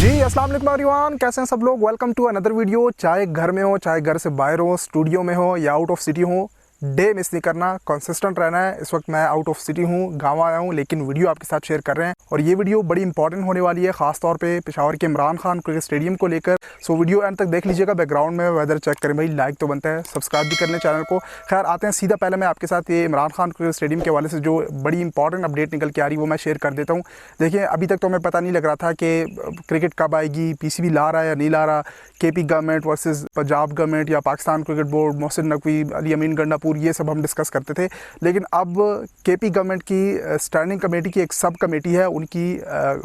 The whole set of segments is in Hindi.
जी अस्सलाम वालेकुम एवरीवन, कैसे हैं सब लोग। Welcome to another video. चाहे घर में हो, चाहे घर से बाहर हो, स्टूडियो में हो या आउट ऑफ सिटी हो, डे मिस नहीं करना, कंसिस्टेंट रहना है। इस वक्त मैं आउट ऑफ सिटी हूँ, गांव आया हूँ, लेकिन वीडियो आपके साथ शेयर कर रहे हैं और ये वीडियो बड़ी इंपॉर्टेंट होने वाली है, खास तौर पे पेशावर के इमरान खान क्रिकेट स्टेडियम को लेकर। सो वीडियो एंड तक देख लीजिएगा। बैकग्राउंड में वेदर चेक करें भाई, लाइक तो बनता है, सब्सक्राइब भी कर लें चैनल को। खैर आते हैं सीधा, पहले मैं आपके साथ ये इमरान खान क्रिकेट स्टेडियम के हवाले से जो बड़ी इंपॉर्टेंट अपडेट निकल के आ रही है वो मैं शेयर कर देता हूँ। देखिए अभी तक तो हमें पता नहीं लग रहा था कि क्रिकेट कब आएगी, पीसीबी ला रहा है या नहीं ला रहा, KP government versus Punjab government या पाकिस्तान क्रिकेट बोर्ड, मोहसिन नकवी, अली अमीन गंडापुर, ये सब हम डिस्कस करते थे। लेकिन अब केपी गवर्नमेंट की स्टैंडिंग कमेटी की एक सब कमेटी है, उनकी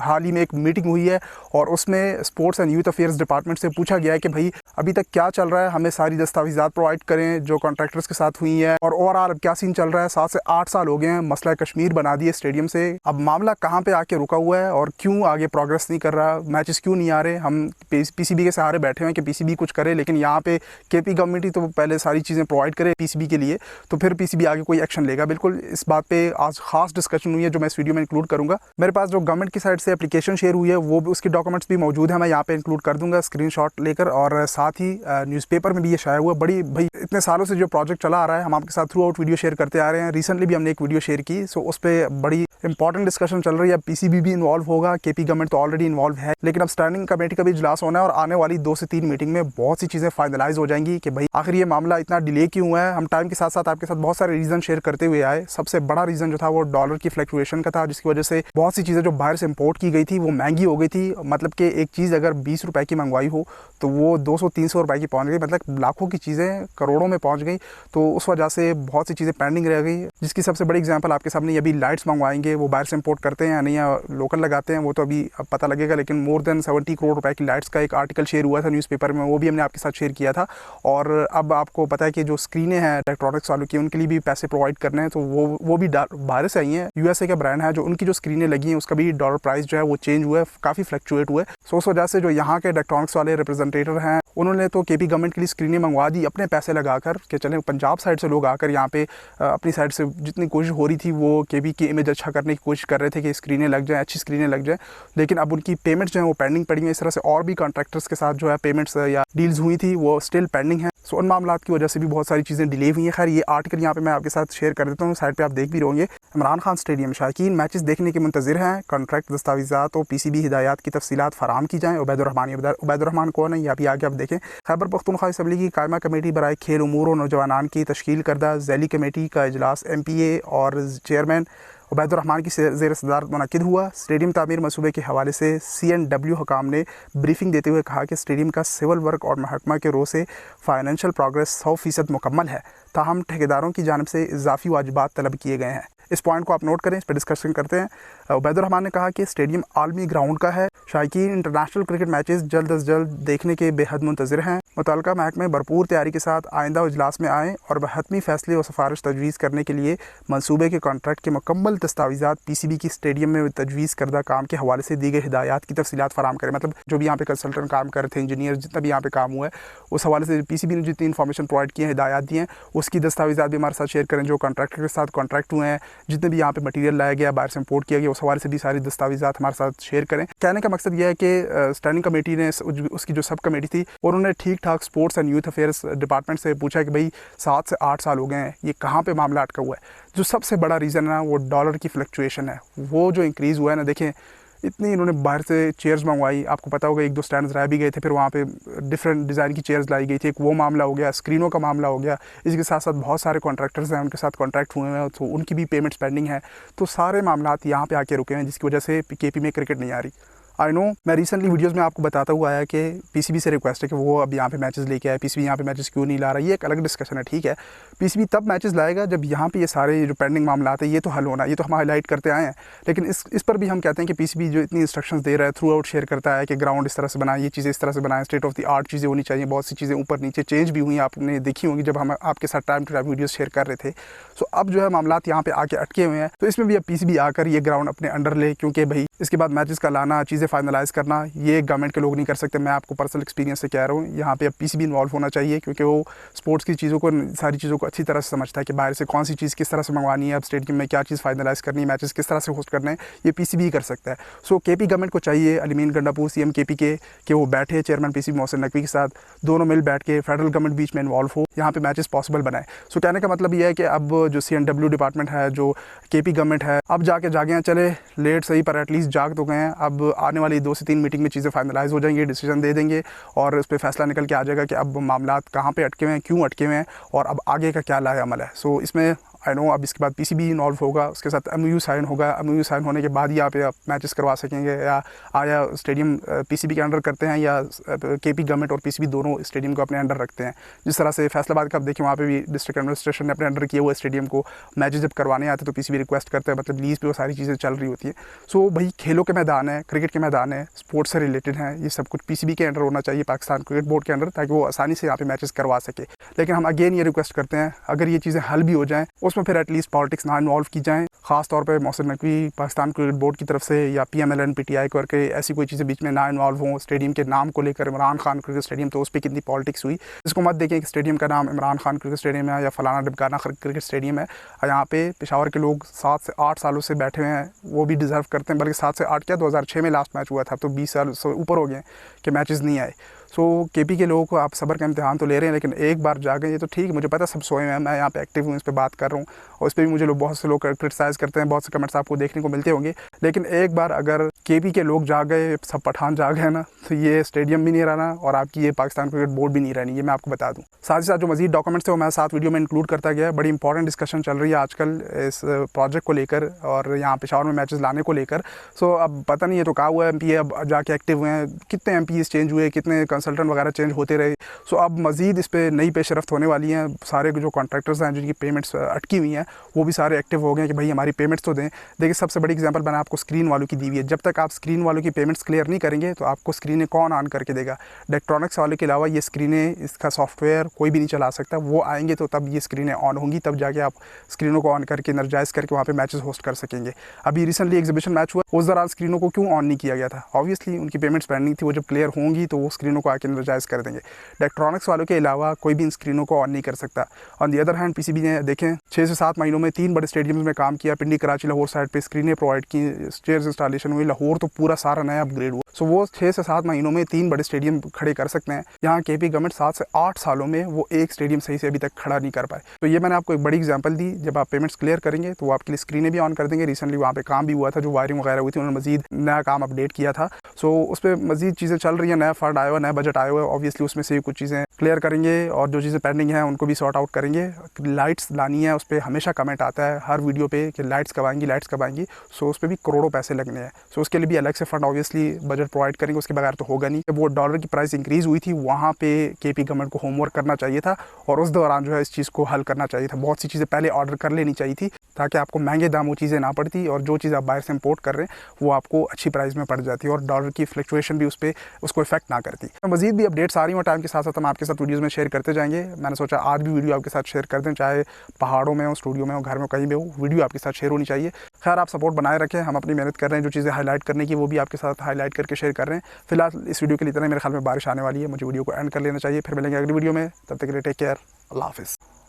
हाल ही में एक मीटिंग हुई है और उसमें sports and youth affairs department से पूछा गया है कि भाई अभी तक क्या चल रहा है, हमें सारी दस्तावेजात प्रोवाइड करें जो कॉन्ट्रैक्टर्स के साथ हुई है और ओवरऑल अब क्या सीन चल रहा है। 7 से 8 साल हो गए हैं, मसला कश्मीर बना दिए स्टेडियम से। अब मामला कहाँ पे आके रुका हुआ है और क्यों आगे प्रोग्रेस नहीं कर रहा, मैचेस क्यों नहीं आ रहे। हम पीसीबी के सहारे बैठे हैं कि पीसीबी कुछ करे, लेकिन यहाँ पे केपी गवर्नमेंट ही तो पहले सारी चीज़ें प्रोवाइड करे पीसीबी के लिए, तो फिर पीसीबी आगे कोई एक्शन लेगा। बिल्कुल इस बात पे आज खास डिस्कशन हुई है जो मैं इस वीडियो में इंक्लूड करूंगा। मेरे पास जो गवर्नमेंट की साइड से एप्लीकेशन शेयर हुई है वो भी, उसकी डॉक्यूमेंट्स भी मौजूद है, मैं यहाँ पे इंक्लूड कर दूंगा स्क्रीनशॉट लेकर। और साथ ही न्यूज़पेपर में भी ये शाया हुआ। बड़ी भाई इतने सालों से जो प्रोजेक्ट चला आ रहा है, हम आपके साथ थ्रू आउट वीडियो शेयर करते आ रहे हैं। रिसेंटली भी हमने एक वीडियो शेयर की, सो उस पर बड़ी इंपॉर्टेंट डिस्कशन चल रही है। पीसीबी भी इन्वॉल्व होगा, केपी गवर्नमेंट तो ऑलरेडी इन्वॉल्व है, लेकिन अब स्टैंडिंग कमेटी का भी इजलास होना है और आने वाली 2 से 3 मीटिंग में बहुत सी चीज़ें फाइनलाइज हो जाएंगी कि भाई आखिर ये मामला इतना डिले क्यों हुआ है। हम टाइम के साथ साथ आपके साथ बहुत सारे रीज़न शेयर करते हुए आए। सबसे बड़ा रीज़न जो था वो डॉलर की फ्लक्चुएशन का था, जिसकी वजह से बहुत सी चीज़ें जो बाहर से इंपोर्ट की गई थी वो महंगी हो गई थी। मतलब कि एक चीज़ अगर 20 रुपए की मंगवाई हो तो वो 200-300 रुपए की पहुंच गई, मतलब लाखों की चीज़ें करोड़ों में पहुंच गई। तो उस वजह से बहुत सी चीज़ें पेंडिंग रह गई, जिसकी सबसे बड़ी एग्जांपल आपके सामने, अभी लाइट्स मंगवाएंगे वो बाहर से इंपोर्ट करते हैं या नहीं, या लोकल लगाते हैं, वो तो अभी अब पता लगेगा। लेकिन मोर देन 70 करोड़ रुपए की लाइट्स का एक आर्टिकल शेयर हुआ था न्यूज़पेपर में, वो भी हमने आपके साथ शेयर किया था। और अब आपको पता है कि जो स्क्रीनें हैं इलेक्ट्रॉनिक्स वालों की, उनके लिए भी पैसे प्रोवाइड करने हैं, तो वो भी बाहर से आई हैं। यूएसए का ब्रांड है, जो उनकी जो स्क्रीनें लगी हैं उसका भी डॉलर प्राइस जो है वो चेंज हुआ है, काफ़ी फ्लक्चुएट हुआ है। सो उस वजह से जो यहाँ के इलेक्ट्रॉनिक्स वाले रिप्रेजेंटेटिव हैं उन्होंने तो केपी गवर्नमेंट के लिए स्क्रीनें मंगवा दी अपने पैसे लगाकर कि चलें पंजाब साइड से लोग आकर यहाँ पे अपनी साइड से जितनी कोशिश हो रही थी वो केपी की इमेज अच्छा करने की कोशिश कर रहे थे कि स्क्रीनें लग जाएँ, अच्छी स्क्रीनें लग जाएँ। लेकिन अब उनकी पेमेंट्स जो है वो पेंडिंग पड़ी हैं। इस तरह से और भी कॉन्ट्रैक्टर्स के साथ जो है पेमेंट्स या डील्स हुई थी वो स्टिल पेंडिंग है। सो उन मामलों की वजह से भी बहुत सारी चीज़ें डिले हुई हैं। खैर ये आर्टिकल यहाँ पे मैं आपके साथ शेयर कर देता हूँ, साइड पे आप देख भी रहोगे। इमरान खान स्टेडियम, शायकीन मैचेस देखने के मुंतज़िर हैं, कॉन्ट्रैक्ट दस्तावेज़ात और पीसीबी हिदायत की तफसीलात फराम की जाएँ। उबैदुर्रहमान कौन है ये अभी आगे आप देखें। खैबर पख्तूनख्वा असम्बली की कायमा कमेटी बराए खेल उमूर और नौजवानान की तश्कील करदा ज़ैली कमेटी का इजलास MPA और चेयरमैन उबैदुर्रहमान की ज़ेर सदारत मुनक़िद हुआ। स्टेडियम तामीर मनसूबे के हवाले से CNW हुकाम ने ब्रीफिंग देते हुए कहा कि स्टेडियम का सिविल वर्क और महकमा के रो से फाइनेंशियल प्रोग्रेस 100% मुकम्मल है, ताहम ठेकेदारों की जानिब से इजाफी वाजिबात तलब किए गए हैं। इस पॉइंट को आप नोट करें, इस पर डिस्कशन करते हैं। उबैदुर्रहमान ने कहा कि स्टेडियम आलमी ग्राउंड का है, शायकीन इंटरनेशनल क्रिकेट मैचेस जल्द अज जल्द देखने के बेहद मुंतज़िर हैं। मुतल्लिका महकमे भरपूर तैयारी के साथ आइंदा इजलास में आएँ और हतमी फैसले और सिफारिश तजवीज़ करने के लिए मनसूबे के कॉन्ट्रैक्ट के मुकम्मल दस्तावेज़ात पीसीबी की स्टेडियम में तजवीज़ करदा काम के हवाले से दी गई हिदायत की तफसीलात फराम करें। मतलब जो भी यहाँ पे कंसल्टेंट काम कर रहे थे, इंजीनियर, जितना भी यहाँ पे काम हुआ है, उस हवाले से पीसीबी ने जितनी इन्फॉर्मेशन प्रोवाइड की है, हिदायत दी हैं, उसकी दस्तावेज़ात भी हमारे साथ शेयर करें। जो कॉन्ट्रैक्टर के साथ कॉन्ट्रैक्ट हुए हैं, जितने भी यहाँ पे मटीरियल लाया गया, बाहर से इंपोर्ट किया गया, उस हवाले से भी सारी दस्तावेज़ात हमारे साथ शेयर करें। कहने का मकसद यह है कि स्टैंडिंग कमेटी ने, उसकी जो सब कमेटी थी, और उन्होंने ठीक ठाक sports and youth affairs department से पूछा कि भाई 7 से 8 साल हो गए हैं, ये कहाँ पे मामला अटका हुआ है। जो सबसे बड़ा रीज़न है वो डॉलर की फ्लक्चुएशन है, वो जो इंक्रीज़ हुआ है ना। देखें इतनी इन्होंने बाहर से चेयर्स मंगवाई, आपको पता होगा 1-2 स्टैंड्स रह भी गए थे, फिर वहाँ पे डिफरेंट डिज़ाइन की चेयर्स लाई गई थी, एक वो मामला हो गया, स्क्रीनों का मामला हो गया। इसके साथ साथ बहुत सारे कॉन्ट्रैक्टर्स हैं, उनके साथ कॉन्ट्रैक्ट हुए हैं, तो उनकी भी पेमेंट्स पेंडिंग है। तो सारे मामलात यहाँ पे आके रुके हैं, जिसकी वजह से केपी में क्रिकेट नहीं आ रही। आई नो, मैं रिसेंटली वीडियोस में आपको बताता हुआ आया कि पीसीबी से रिक्वेस्ट है कि वो अब यहाँ पे मैचेस लेके आए। पीसीबी यहाँ पे मैचेस क्यों नहीं ला रहा, ये एक अलग डिस्कशन है, ठीक है। पीसीबी तब मैचेस लाएगा जब यहाँ पे ये सारे जो पेंडिंग मामला आते हैं ये तो हल होना, ये तो हम हाईलाइट करते आए हैं। लेकिन इस पर भी हम कहते हैं कि पीसीबी जो इतनी इंस्ट्रक्शंस दे रहा है, थ्रू आउट शेयर करता है कि ग्राउंड इस तरह से बनाए, ये चीज़ें इस तरह से बनाएं, स्टेट ऑफ द आर्ट चीज़ें होनी चाहिए। बहुत सी चीज़ें ऊपर नीचे चेंज भी हुई, आपने देखी होंगी जब हम आपके साथ time to time videos share कर रहे थे। सो अब जो है मामला यहाँ पे आके अटके हुए हैं, तो इसमें भी अब पीसीबी आकर ये ग्राउंड अपने अंडर ले, क्योंकि भाई इसके बाद मैचेस का लाना, चीज़ें फाइनलाइज़ करना, ये गवर्नमेंट के लोग नहीं कर सकते। मैं आपको पर्सनल एक्सपीरियंस से कह रहा हूँ, यहाँ पे अब पीसीबी इन्वॉल्व होना चाहिए, क्योंकि वो स्पोर्ट्स की चीज़ों को, सारी चीज़ों को अच्छी तरह से समझता है कि बाहर से कौन सी चीज़ किस तरह से मंगवानी है, अब स्टेडियम में क्या चीज़ फाइनलाइज़ करनी है, मैचेस किस तरह से होस्ट करने हैं, ये पीसीबी ही कर सकता है। सो केपी गवर्नमेंट को चाहिए, अलीमीन गंडापुर सीएम केपी के, कि वो बैठे चेयरमैन पीसीबी मोहसिन नकवी के साथ, दोनों मिल बैठ के फेडरल गवर्नमेंट बीच में इन्वॉल्व हो, यहाँ पे मैचेस पॉसिबल बनाए। सो कहने का मतलब ये है कि अब जो CNW डिपार्टमेंट है, जो केपी गवर्नमेंट है, अब जाके जागे हैं, चले लेट सही पर एटलीस्ट जाग तो गए हैं। अब आने वाली 2 से 3 मीटिंग में चीज़ें फाइनलाइज हो जाएंगी, डिसीजन दे देंगे और उस पर फैसला निकल के आ जाएगा कि अब मामला कहाँ पे अटके हुए हैं, क्यों अटके हुए हैं और अब आगे का क्या लाया अमल है। सो इसमें आई नो अब इसके बाद पीसीबी इन्वॉल्व होगा, उसके साथ MOU साइन होगा, MOU साइन होने के बाद ही यहाँ पे आप मैचेस करवा सकेंगे, या आया स्टेडियम पीसीबी के अंडर करते हैं या केपी गवर्नमेंट और पीसीबी दोनों स्टेडियम को अपने अंडर रखते हैं। जिस तरह से फैसलाबाद का आप देखिए, वहाँ पे भी डिस्ट्रिक्ट एडमिनिस्ट्रेशन ने अपने अंडर किया हुआ स्टेडियम को, मैचेस जब करवाने आते तो पीसीबी रिक्वेस्ट करते हैं, मतलब लीज पे वो सारी चीज़ें चल रही होती है। सो भाई खेलों के मैदान है, क्रिकेट के मैदान है, स्पोर्ट्स से रिलेटेड है, ये सब कुछ पीसीबी के अंडर होना चाहिए, पाकिस्तान क्रिकेट बोर्ड के अंडर, ताकि वो आसानी से यहाँ पे मैचेस करवा सके। लेकिन हम अगेन ये रिक्वेस्ट करते हैं, अगर ये चीज़ें हल भी हो जाएँ, उसमें फिर एटलीस्ट पॉलिटिक्स ना इन्वॉल्व की जाएँ, खास तौर पे मोहसिन नकवी पाकिस्तान क्रिकेट बोर्ड की तरफ से या PMLN PTI करके ऐसी कोई चीज़ें बीच में ना इन्वॉल्व हों। स्टेडियम के नाम को लेकर इमरान खान क्रिकेट स्टेडियम, तो उस पर कितनी पॉलिटिक्स हुई, इसको मत देखें कि स्टेडियम का नाम इमरान खान क्रिकेट स्टेडियम है या फलाना ढिमकाना क्रिकेट स्टेडियम है। यहाँ पे पेशावर के लोग 7 से 8 सालों से बैठे हुए हैं, वो भी डिज़र्व करते हैं, बल्कि 7 से 8 क्या, 2006 में लास्ट मैच हुआ था, तो 20 साल से ऊपर हो गए कि मैचेस नहीं आए। सो केपी के लोगों को आप सब्र का इम्तिहान तो ले रहे हैं, लेकिन एक बार जागें। ये तो ठीक है, मुझे पता है सब सोए हैं, मैं यहाँ पे एक्टिव हूँ, इस पर बात कर रहा हूँ और इस पर भी मुझे बहुत से लोग क्रिटिसाइज़ करते हैं, बहुत से कमेंट्स आपको देखने को मिलते होंगे। लेकिन एक बार अगर केपी के लोग जाग गए, सब पठान जाग गए ना, तो ये स्टेडियम भी नहीं रहना और आपकी ये पाकिस्तान क्रिकेट बोर्ड भी नहीं रहनी, ये मैं आपको बता दूँ। साथ ही साथ जो मजीद डॉक्यूमेंट्स थे वो मैं साथ वीडियो में इंक्लूड करता गया। बड़ी इंपॉर्टेंट डिस्कशन चल रही है आजकल इस प्रोजेक्ट को लेकर और यहाँ पेशावर में मैचेस लाने को लेकर। सो अब पता नहीं है तो कहा हुआ है MP अब जाके एक्टिव हुए हैं, कितने MPs चेंज हुए, कितने कंसल्टेंट वगैरह चेंज होते रहे। सो अब मज़ीद इस पर नई पेशरफ्त होने वाली हैं। सारे जो कॉन्ट्रैक्टर्स हैं जिनकी पेमेंट्स अटकी हुई हैं, वो भी सारे एक्टिव हो गए कि भाई हमारी पेमेंट्स तो दें। देखिए सबसे बड़ी एग्जांपल मैंने आपको स्क्रीन वालों की दी हुई है। जब तक आप स्क्रीन वालों की पेमेंट्स क्लियर नहीं करेंगे तो आपको स्क्रीनें कौन ऑन करके देगा? इलेक्ट्रॉनिक्स वाले के अलावा ये स्क्रीनें, इसका सॉफ्टवेयर कोई भी नहीं चला सकता। वो आएंगे तो तब ये स्क्रीनें ऑन होंगी, तब जाके आप स्क्रीनों को ऑन करके एनर्जाइज करके वहाँ पे मैचेस होस्ट कर सकेंगे। अभी रिसेंटली एग्जीबिशन मैच हुआ, उस दौरान स्क्रीनों को क्यों ऑन नहीं किया गया था? ऑब्वियसली उनकी पेमेंट्स पेंडिंग थी, वो जब क्लियर होंगी तो वो स्क्रीनों को आके एनर्जाइज कर देंगे। इलेक्ट्रॉनिक्स वालों के अलावा कोई भी इन स्क्रीनों को ऑन नहीं कर सकता। On the other hand PCB ने देखें 6 से 7 महीनों में 3 बड़े स्टेडियम्स में काम किया। पिंडी, कराची, लाहौर साइड पे स्क्रीनें प्रोवाइड की, स्टेयर्स इंस्टॉलेशन हुई। लाहौर तो पूरा सारा नया अपग्रेड हुआ। सो वो 6 से 7 महीनों में 3 बड़े स्टेडियम खड़े कर सकते हैं। यहाँ केपी गवर्नमेंट 7 से 8 सालों में वो एक स्टेडियम सही से अभी तक खड़ा नहीं कर पाए। तो ये मैंने आपको एक बड़ी एग्जांपल दी। जब आप पेमेंट्स क्लियर करेंगे तो वो आपके लिए स्क्रीनें भी ऑन कर देंगे। रिसेंटली वहाँ पे काम भी हुआ था, जो वायरिंग वगैरह हुई थी, उन्होंने मजीद नया काम अपडेट किया था। सो उस पर मजीद चीज़ें चल रही हैं, नया फंड आया हुआ, नया बजट आया हुआ है। ऑब्वियसली उसमें से कुछ चीज़ें क्लियर करेंगे और जो चीज़ें पेंडिंग हैं उनको भी सॉर्ट आउट करेंगे। लाइट्स लानी है, उस पर हमेशा कमेंट आता है हर वीडियो पे कि लाइट्स कब आएंगी, लाइट्स कब आएंगी। सो उस पर भी करोड़ों पैसे लगने हैं। सो उसके लिए भी अलग से फंड ऑब्वियसली बजट प्रोवाइड करेंगे, उसके बगैर तो होगा नहीं। वो डॉलर की प्राइस इंक्रीज़ हुई थी, वहाँ पे केपी गवर्नमेंट को होमवर्क करना चाहिए था और उस दौरान जो है इस चीज़ को हल करना चाहिए था। बहुत सी चीज़ें पहले ऑर्डर कर लेनी चाहिए थी ताकि आपको महंगे दामों चीज़ें ना पड़ती और जो चीज़ आप बाहर से इंपोर्ट कर रहे हैं वो आपको अच्छी प्राइस में पड़ जाती और डॉलर की फ्लक्चुएशन भी उस पर उसको इफेक्ट ना करती। मजीद भी अपडेट्स आ रही हैं, टाइम के साथ साथ हम आपके साथ वीडियोज़ में शेयर करते जाएंगे। मैंने सोचा आज भी वीडियो आपके साथ शेयर कर दें, चाहे पहाड़ों में हो, स्टूडियो में हो, घर में, कहीं भी हो, वीडियो आपके साथ शेयर होनी चाहिए। खैर आप सपोर्ट बनाए रखें, हम अपनी मेहनत कर रहे हैं, जो चीज़ें हाईलाइट करने की वो भी आपके साथ हाईलाइट करके शेयर कर रहे हैं। फिलहाल इस वीडियो के लिए इतना, मेरे ख्याल में बारिश आने वाली है, मुझे वीडियो को एंड कर लेना चाहिए। फिर मिलेंगे अगली वीडियो में, तब तक के लिए टेक केयर, अल्लाह हाफिज़।